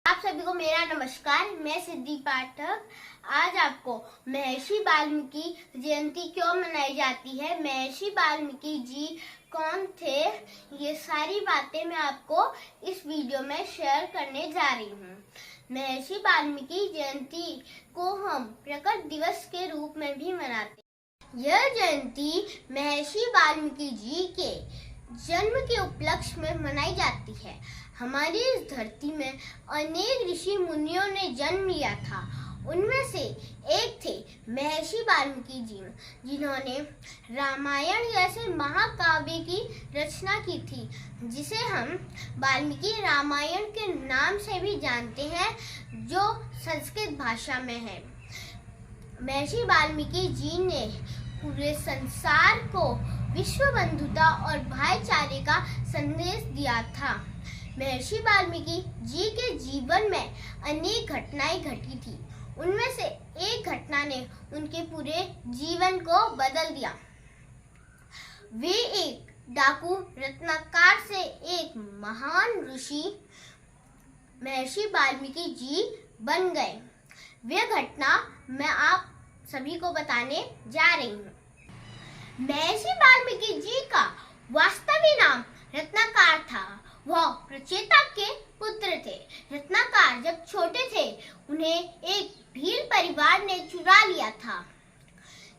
आप सभी को मेरा नमस्कार। मैं सिद्धि पाठक। आज आपको महर्षि वाल्मीकि जयंती क्यों मनाई जाती है, महर्षि वाल्मीकि जी कौन थे, ये सारी बातें मैं आपको इस वीडियो में शेयर करने जा रही हूँ। महर्षि वाल्मीकि जयंती को हम प्रकट दिवस के रूप में भी मनाते हैं। यह जयंती महर्षि वाल्मीकि जी के जन्म के उपलक्ष्य में मनाई जाती है। हमारी इस धरती में अनेक ऋषि मुनियों ने जन्म लिया था। उनमें से एक थे महर्षि वाल्मीकि जी, जिन्होंने रामायण जैसे महाकाव्य की रचना की थी, जिसे हम वाल्मीकि रामायण के नाम से भी जानते हैं, जो संस्कृत भाषा में है। महर्षि वाल्मीकि जी ने पूरे संसार को विश्व बंधुता और भाईचारे का संदेश दिया था। महर्षि वाल्मीकि जी के जीवन में अनेक घटनाएं घटी थी। उनमें से एक घटना ने उनके पूरे जीवन को बदल दिया। वे एक डाकू रत्नाकर से एक महान ऋषि महर्षि वाल्मीकि जी बन गए। वह घटना मैं आप सभी को बताने जा रही हूँ। महर्षि वाल्मीकि जी का वास्तविक नाम रत्नाकर था। वह प्रचेता के पुत्र थे। रत्नाकर जब छोटे थे, उन्हें एक भील परिवार ने चुरा लिया था,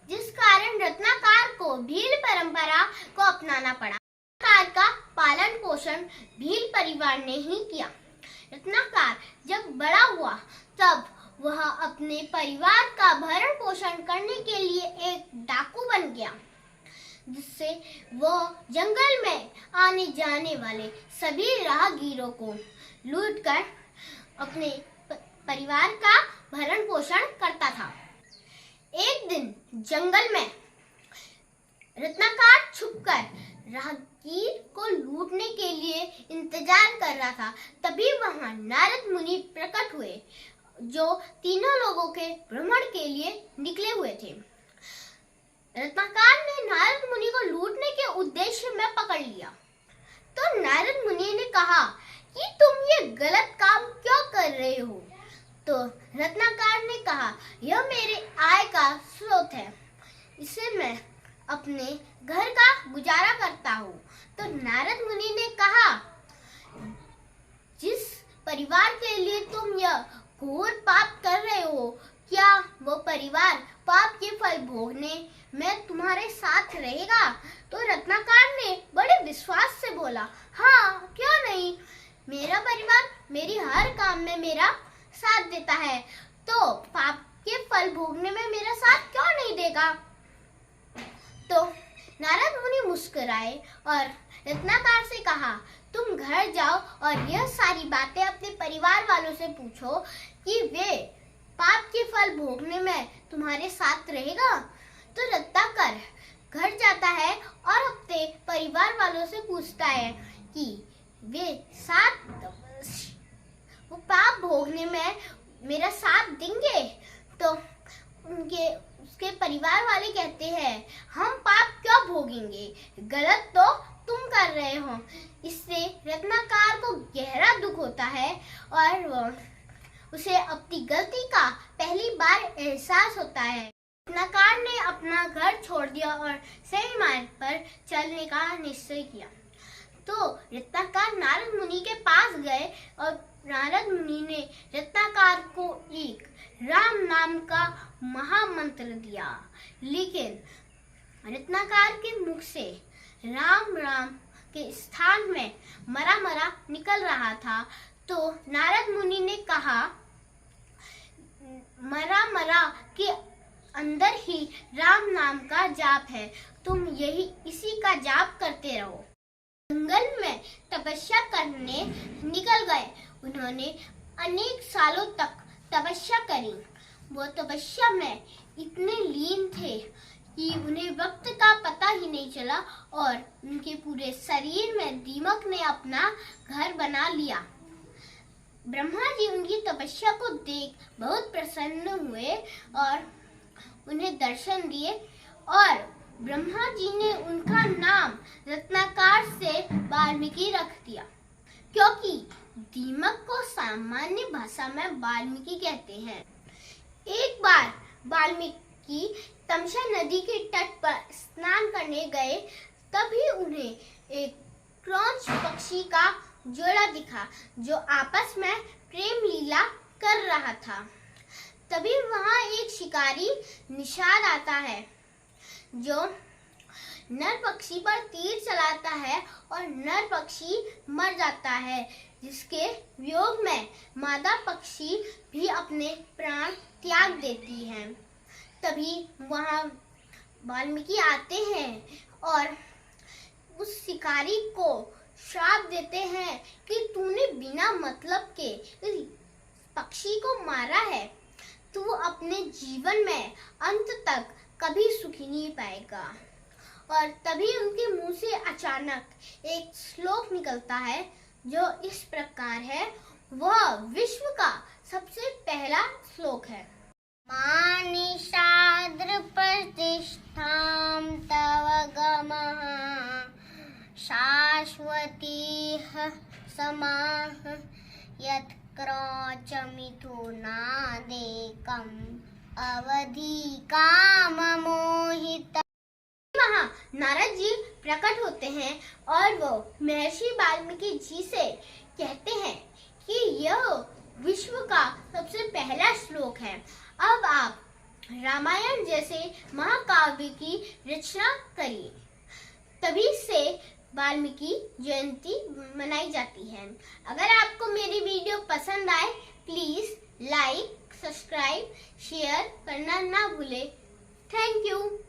जिस कारण रत्नाकर को भील परंपरा को अपनाना पड़ा। रत्नाकर का पालन पोषण भील परिवार ने ही किया। रत्नाकर जब बड़ा हुआ, तब वह अपने परिवार का भरण पोषण करने के लिए एक डाकू बन गया, जिससे वह जंगल में आने जाने वाले सभी राहगीरों को लूटकर अपने परिवार का भरण पोषण करता था। एक दिन जंगल में रत्नाकर छुपकर राहगीर को लूटने के लिए इंतजार कर रहा था। तभी वहां नारद मुनि प्रकट हुए, जो तीनों लोगों के भ्रमण के लिए निकले हुए थे। रत्नाकर ने नारद मुनि को लूटने के उद्देश्य में पकड़ लिया। तो नारद मुनि ने कहा कि तुम ये गलत काम क्यों कर रहे हो? तो रत्नाकर ने कहा, यह मेरे आय का स्रोत है, इससे मैं अपने घर का गुजारा करता हूँ। तो नारद मुनि ने कहा, जिस परिवार के लिए तुम यह घोर पाप कर रहे हो, क्या वो परिवार पाप के फल भोगने में तुम्हारे साथ रहेगा? तो रत्नाकर ने बड़े विश्वास से बोला, हाँ, क्यों नहीं, मेरा परिवार मेरी हर काम में मेरा साथ देता है, तो पाप के फल भोगने में मेरा साथ क्यों नहीं देगा? तो नारद मुनि मुस्कुराए और रत्नाकर से कहा, तुम घर जाओ और यह सारी बातें अपने परिवार वालों से पूछो कि वे पाप के फल भोगने में तुम्हारे साथ रहेगा। तो रत्नाकर घर जाता है और अपने परिवार वालों से पूछता है कि वे वो पाप भोगने में मेरा साथ देंगे। तो उसके परिवार वाले कहते हैं, हम पाप क्यों भोगेंगे, गलत तो तुम कर रहे हो। इससे रत्नाकर को गहरा दुख होता है और उसे अपनी गलती का पहली बार एहसास होता है। रत्नाकर ने अपना घर छोड़ दिया और सही मार्ग पर चलने का निश्चय किया। तो रत्नाकर नारद मुनि के पास गए और नारद मुनि ने रत्नाकर को एक राम नाम का महामंत्र दिया। लेकिन रत्नाकर के मुख से राम राम के स्थान में मरा मरा निकल रहा था। तो नारद मुनि ने कहा, मरा मरा के अंदर ही राम नाम का जाप है, तुम इसी का जाप करते रहो। जंगल में तपस्या करने निकल गए। उन्होंने अनेक सालों तक तपस्या करी। वो तपस्या में इतने लीन थे कि उन्हें वक्त का पता ही नहीं चला और उनके पूरे शरीर में दीमक ने अपना घर बना लिया। ब्रह्मा जी उनकी तपस्या को देख बहुत प्रसन्न हुए और उन्हें दर्शन दिए और ब्रह्मा जी ने उनका नाम रत्नाकर से वाल्मीकि रख दिया, क्योंकि दीमक को सामान्य भाषा में वाल्मीकि कहते हैं। एक बार वाल्मीकि तमसा नदी के तट पर स्नान करने गए, तभी उन्हें एक क्रौंच पक्षी का जोड़ा दिखा जो आपस में प्रेम लीला कर रहा था। तभी वहां एक शिकारी निषाद आता है जो नर पक्षी पर तीर चलाता है और नर पक्षी मर जाता है, जिसके वियोग में मादा पक्षी भी अपने प्राण त्याग देती है। तभी वहां वाल्मीकि आते हैं और उस शिकारी को श्राप देते हैं कि तूने बिना मतलब के इस पक्षी को मारा है, तू अपने जीवन में अंत तक कभी सुखी नहीं पाएगा। और तभी उनके मुंह से अचानक एक श्लोक निकलता है जो इस प्रकार है। वह विश्व का सबसे पहला श्लोक है। मानिषाद्र प्रतिष्ठां तव गमः शाश्वतीः समाः यत् क्रौच मिथुनादेकम् अवधि काम मोहित। नारद जी प्रकट होते हैं और वो महर्षि वाल्मीकि जी से कहते हैं कि यह विश्व का सबसे पहला श्लोक है। अब आप रामायण जैसे महाकाव्य की रचना करिए। तभी से वाल्मीकि जयंती मनाई जाती है। अगर आपको मेरी वीडियो पसंद आए, प्लीज लाइक, सब्सक्राइब, शेयर करना ना भूले। Thank you.